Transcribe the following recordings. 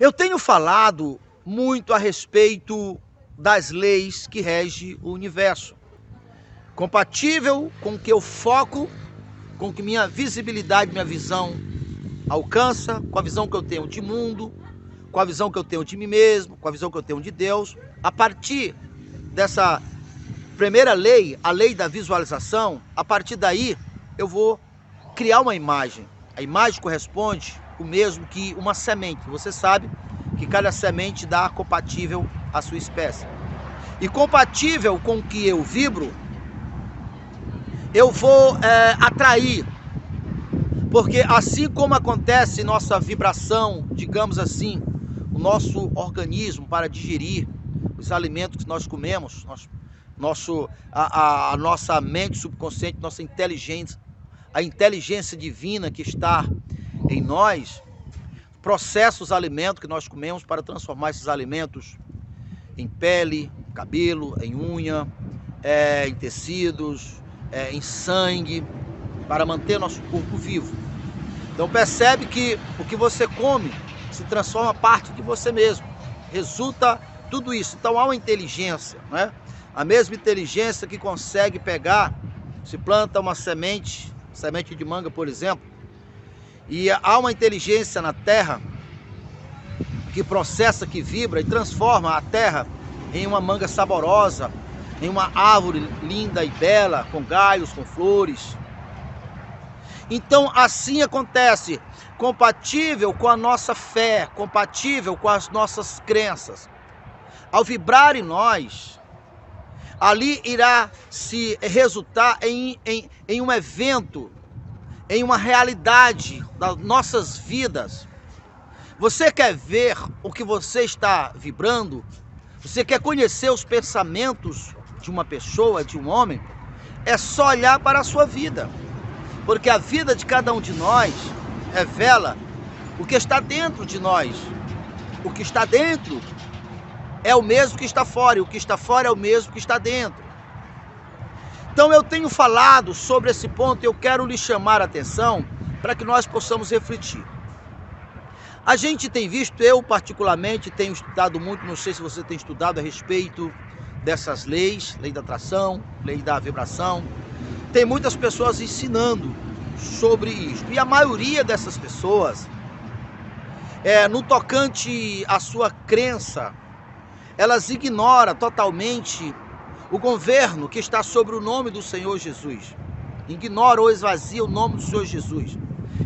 Eu tenho falado muito a respeito das leis que regem o universo, compatível com o que eu foco, com o que minha visibilidade, minha visão alcança, com a visão que eu tenho de mundo, com a visão que eu tenho de mim mesmo, com a visão que eu tenho de Deus. A partir dessa primeira lei, a lei da visualização, a partir daí eu vou criar uma imagem. A imagem corresponde o mesmo que uma semente. Você sabe que cada semente dá compatível à sua espécie. E compatível com o que eu vibro, eu vou atrair. Porque assim como acontece nossa vibração, digamos assim, o nosso organismo para digerir os alimentos que nós comemos, a nossa mente subconsciente, nossa inteligência, a inteligência divina que está em nós, processa os alimentos que nós comemos para transformar esses alimentos em pele, cabelo, em unha, em tecidos, em sangue, para manter nosso corpo vivo. Então percebe que o que você come se transforma parte de você mesmo. Resulta tudo isso. Então há uma inteligência, né? A mesma inteligência que consegue pegar, se planta uma semente de manga, por exemplo, e há uma inteligência na terra que processa, que vibra e transforma a terra em uma manga saborosa, em uma árvore linda e bela, com galhos, com flores. Então assim acontece, compatível com a nossa fé, compatível com as nossas crenças. Ao vibrar em nós, ali irá se resultar em um evento, em uma realidade das nossas vidas. Você quer ver o que você está vibrando? Você quer conhecer os pensamentos de uma pessoa, de um homem? É só olhar para a sua vida. Porque a vida de cada um de nós revela o que está dentro de nós. O que está dentro é o mesmo que está fora, e o que está fora é o mesmo que está dentro. Então eu tenho falado sobre esse ponto e eu quero lhe chamar a atenção para que nós possamos refletir. A gente tem visto, eu particularmente tenho estudado muito, não sei se você tem estudado a respeito dessas leis, lei da atração, lei da vibração. Tem muitas pessoas ensinando sobre isso. E a maioria dessas pessoas, no tocante à sua crença, elas ignoram totalmente o governo que está sobre o nome do Senhor Jesus. Ignoram ou esvaziam o nome do Senhor Jesus.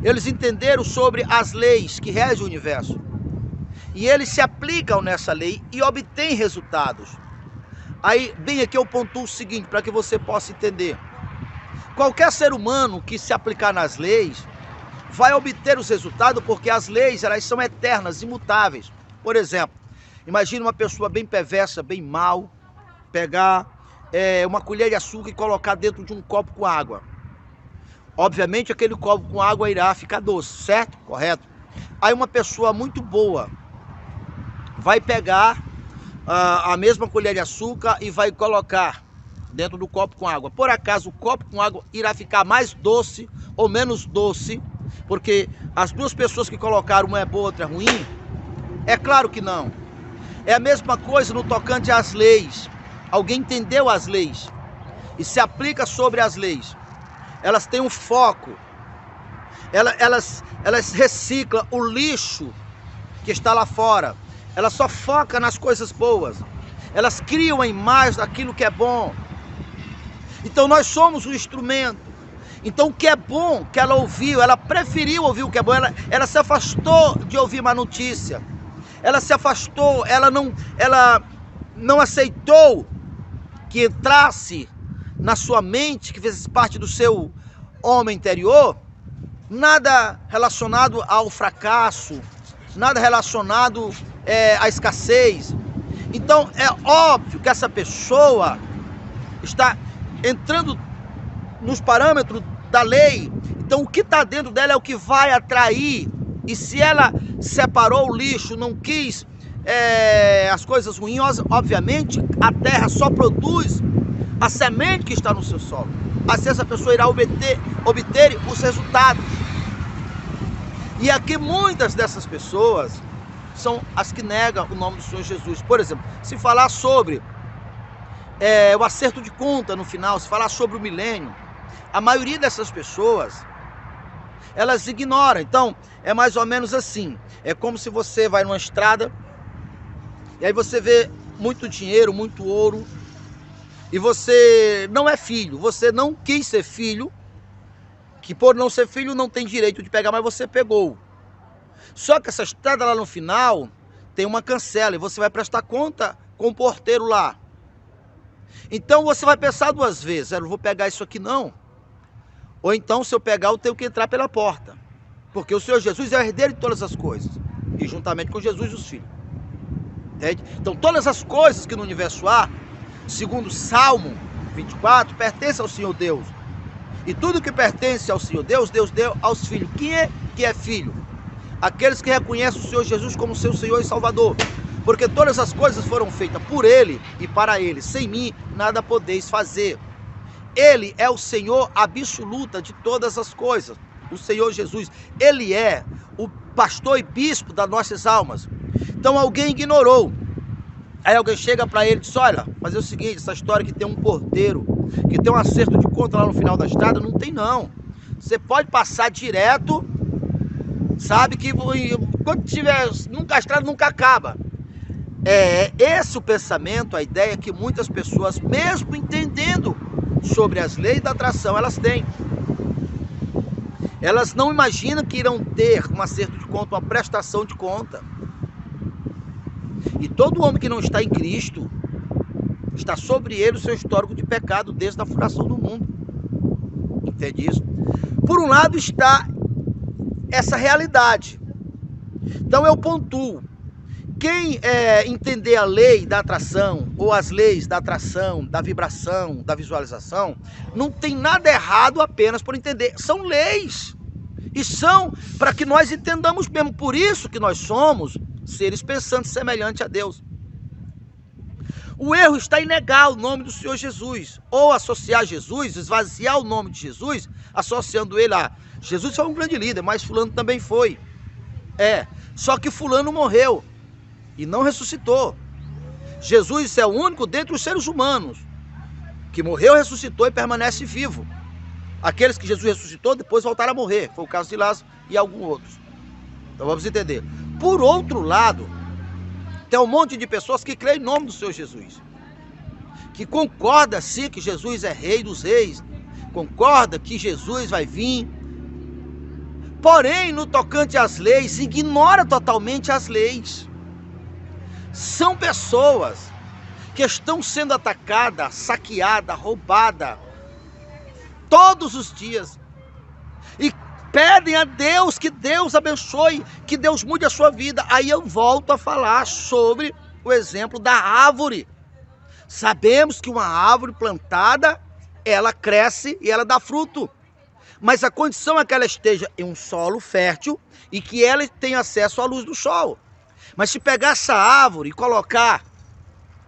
Eles entenderam sobre as leis que regem o universo. E eles se aplicam nessa lei e obtêm resultados. Aí, bem aqui eu pontuo o seguinte, para que você possa entender. Qualquer ser humano que se aplicar nas leis vai obter os resultados, porque as leis elas são eternas, imutáveis. Por exemplo, imagine uma pessoa bem perversa, bem mal, pegar uma colher de açúcar e colocar dentro de um copo com água. Obviamente aquele copo com água irá ficar doce, certo? Correto? Aí uma pessoa muito boa vai pegar a mesma colher de açúcar e vai colocar dentro do copo com água. Por acaso o copo com água irá ficar mais doce ou menos doce? Porque as duas pessoas que colocaram, uma é boa, outra é ruim? É claro que não. É a mesma coisa no tocante às leis. Alguém entendeu as leis e se aplica sobre as leis. Elas têm um foco. Elas reciclam o lixo que está lá fora. Elas só focam nas coisas boas. Elas criam a imagem daquilo que é bom. Então nós somos o instrumento. Então o que é bom que ela ouviu, ela preferiu ouvir o que é bom, ela se afastou de ouvir uma notícia. Ela se afastou, ela não aceitou que entrasse na sua mente, que fizesse parte do seu homem interior, nada relacionado ao fracasso, nada relacionado à escassez. Então é óbvio que essa pessoa está entrando nos parâmetros da lei. Então o que está dentro dela é o que vai atrair. E se ela separou o lixo, não quis as coisas ruins, obviamente a terra só produz a semente que está no seu solo. Assim essa pessoa irá obter os resultados. E aqui muitas dessas pessoas são as que negam o nome do Senhor Jesus. Por exemplo, se falar sobre o acerto de conta no final, se falar sobre o milênio, a maioria dessas pessoas, elas ignoram. Então, é mais ou menos assim. É como se você vai numa estrada e aí você vê muito dinheiro, muito ouro, e você não é filho, você não quis ser filho, que por não ser filho não tem direito de pegar, mas você pegou. Só que essa estrada lá no final tem uma cancela e você vai prestar conta com o porteiro lá. Então você vai pensar duas vezes, eu não vou pegar isso aqui não. Ou então, se eu pegar, eu tenho que entrar pela porta. Porque o Senhor Jesus é o herdeiro de todas as coisas. E juntamente com Jesus, os filhos. Entende? Então, todas as coisas que no universo há, segundo Salmo 24, pertencem ao Senhor Deus. E tudo que pertence ao Senhor Deus, Deus deu aos filhos. Quem é que é filho? Aqueles que reconhecem o Senhor Jesus como seu Senhor e Salvador. Porque todas as coisas foram feitas por Ele e para Ele. Sem mim, nada podeis fazer. Ele é o Senhor absoluta de todas as coisas. O Senhor Jesus, Ele é o pastor e bispo das nossas almas. Então alguém ignorou. Aí alguém chega para ele e diz, olha, fazer o seguinte, essa história que tem um porteiro, que tem um acerto de conta lá no final da estrada, não tem não. Você pode passar direto, sabe que quando tiver, nunca a estrada nunca acaba. É esse o pensamento, a ideia que muitas pessoas, mesmo entendendo sobre as leis da atração, elas têm. Elas não imaginam que irão ter um acerto de conta, uma prestação de conta. E todo homem que não está em Cristo, está sobre ele o seu histórico de pecado desde a fundação do mundo. Entende isso? Por um lado está essa realidade. Então eu pontuo. Quem entender a lei da atração, ou as leis da atração, da vibração, da visualização, não tem nada errado apenas por entender. São leis. E são para que nós entendamos mesmo. Por isso que nós somos seres pensantes semelhantes a Deus. O erro está em negar o nome do Senhor Jesus. Ou associar Jesus, esvaziar o nome de Jesus, associando ele a... Jesus foi um grande líder, mas fulano também foi. Só que fulano morreu e não ressuscitou. Jesus é o único dentre os seres humanos que morreu, ressuscitou e permanece vivo. Aqueles que Jesus ressuscitou depois voltaram a morrer. Foi o caso de Lázaro e alguns outros. Então vamos entender. Por outro lado, tem um monte de pessoas que creem em nome do Senhor Jesus, que concorda sim que Jesus é rei dos reis, concorda que Jesus vai vir, porém no tocante às leis, ignora totalmente as leis. São pessoas que estão sendo atacadas, saqueadas, roubadas todos os dias e pedem a Deus que Deus abençoe, que Deus mude a sua vida. Aí eu volto a falar sobre o exemplo da árvore. Sabemos que uma árvore plantada, ela cresce e ela dá fruto. Mas a condição é que ela esteja em um solo fértil e que ela tenha acesso à luz do sol. Mas se pegar essa árvore e colocar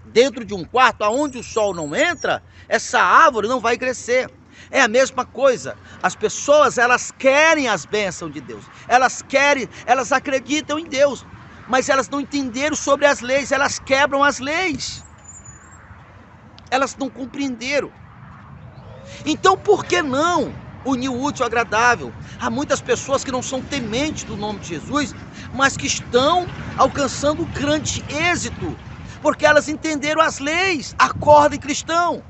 dentro de um quarto onde o sol não entra, essa árvore não vai crescer. É a mesma coisa. As pessoas, elas querem as bênçãos de Deus. Elas querem, elas acreditam em Deus. Mas elas não entenderam sobre as leis. Elas quebram as leis. Elas não compreenderam. Então, por que não unir o útil ao agradável? Há muitas pessoas que não são tementes do nome de Jesus, mas que estão alcançando grande êxito, porque elas entenderam as leis. Acordem, cristão.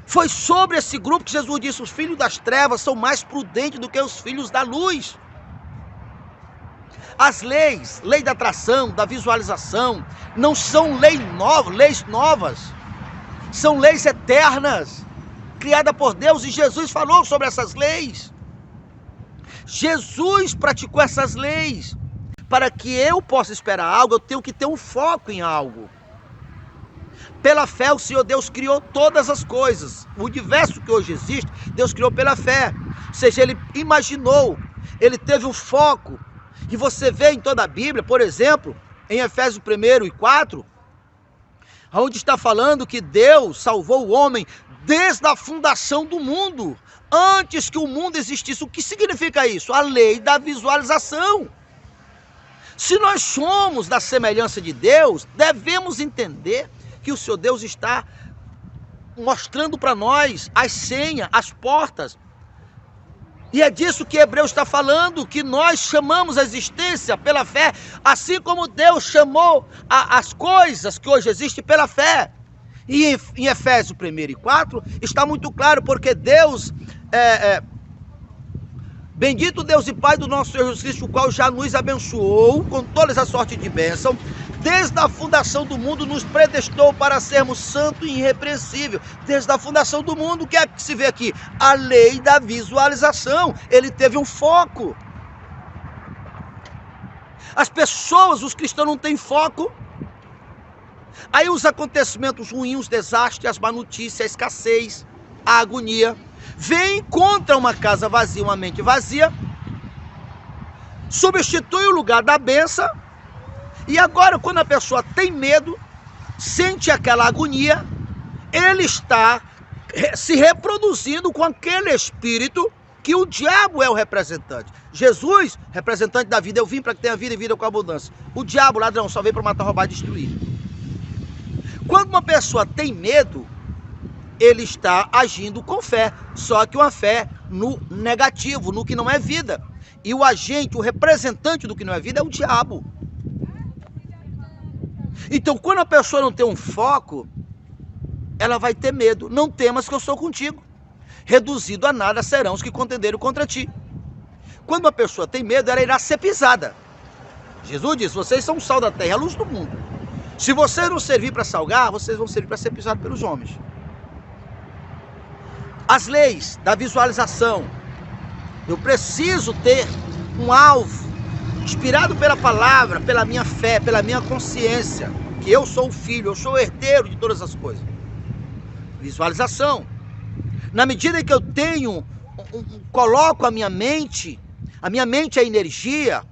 Foi sobre esse grupo que Jesus disse, os filhos das trevas são mais prudentes do que os filhos da luz. As leis, lei da atração, da visualização, não são leis novas, são leis eternas, criadas por Deus, e Jesus falou sobre essas leis. Jesus praticou essas leis. Para que eu possa esperar algo, eu tenho que ter um foco em algo. Pela fé, o Senhor Deus criou todas as coisas. O universo que hoje existe, Deus criou pela fé. Ou seja, Ele imaginou, Ele teve um foco. E você vê em toda a Bíblia, por exemplo, em Efésios 1:4, onde está falando que Deus salvou o homem desde a fundação do mundo, antes que o mundo existisse. O que significa isso? A lei da visualização. Se nós somos da semelhança de Deus, devemos entender que o Senhor Deus está mostrando para nós as senhas, as portas. E é disso que Hebreus está falando, que nós chamamos a existência pela fé, assim como Deus chamou as coisas que hoje existem pela fé. E em Efésios 1 e 4 está muito claro, porque Deus, bendito Deus e Pai do nosso Senhor Jesus Cristo, o qual já nos abençoou com toda essa sorte de bênção, desde a fundação do mundo nos predestinou para sermos santos e irrepreensíveis. Desde a fundação do mundo, o que é que se vê aqui? A lei da visualização. Ele teve um foco. As pessoas, os cristãos não têm foco. Aí os acontecimentos ruins, os desastres, as má notícias, a escassez, a agonia, vem contra uma casa vazia, uma mente vazia, substitui o lugar da bênção. E agora, quando a pessoa tem medo, sente aquela agonia, ele está se reproduzindo com aquele espírito que o diabo é o representante. Jesus, representante da vida, eu vim para que tenha vida e vida com abundância. O diabo, ladrão, só veio para matar, roubar e destruir. Quando uma pessoa tem medo, ele está agindo com fé, só que uma fé no negativo, no que não é vida. E o agente, o representante do que não é vida é o diabo. Então, quando a pessoa não tem um foco, ela vai ter medo. Não temas que eu sou contigo. Reduzido a nada serão os que contenderam contra ti. Quando uma pessoa tem medo, ela irá ser pisada. Jesus disse, vocês são o sal da terra, a luz do mundo. Se vocês não servir para salgar, vocês vão servir para ser pisados pelos homens. As leis da visualização. Eu preciso ter um alvo, inspirado pela palavra, pela minha fé, pela minha consciência, que eu sou o filho, eu sou o herdeiro de todas as coisas. Visualização. Na medida que eu tenho, coloco a minha mente é energia,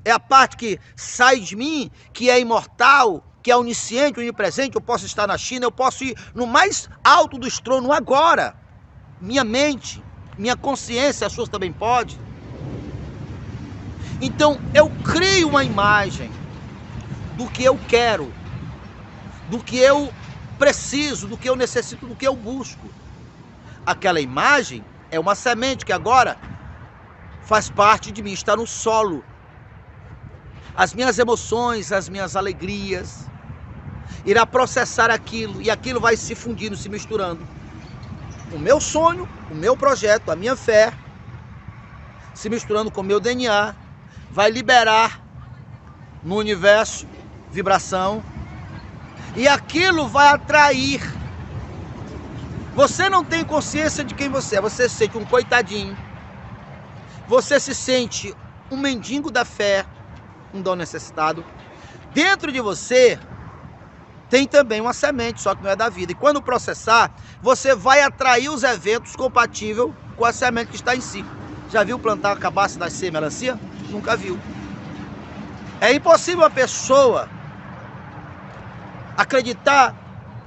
é a parte que sai de mim, que é imortal, que é onisciente, onipresente. Eu posso estar na China, eu posso ir no mais alto do trono agora. Minha mente, minha consciência, as suas também podem. Então, eu crio uma imagem do que eu quero, do que eu preciso, do que eu necessito, do que eu busco. Aquela imagem é uma semente que agora faz parte de mim, está no solo. As minhas emoções, as minhas alegrias, irá processar aquilo, e aquilo vai se fundindo, se misturando. O meu sonho, o meu projeto, a minha fé, se misturando com o meu DNA, vai liberar no universo vibração, e aquilo vai atrair. Você não tem consciência de quem você é, você se sente um coitadinho, você se sente um mendigo da fé, um dom necessitado. Dentro de você tem também uma semente, só que não é da vida. E quando processar, você vai atrair os eventos compatíveis com a semente que está em si. Já viu plantar a cabaça das melancia? Nunca viu. É impossível a pessoa acreditar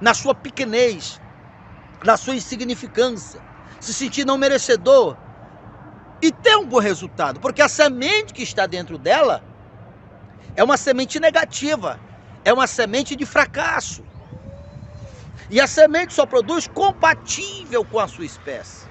na sua pequenez, na sua insignificância, se sentir não merecedor e ter um bom resultado, porque a semente que está dentro dela é uma semente negativa, é uma semente de fracasso. E a semente só produz compatível com a sua espécie.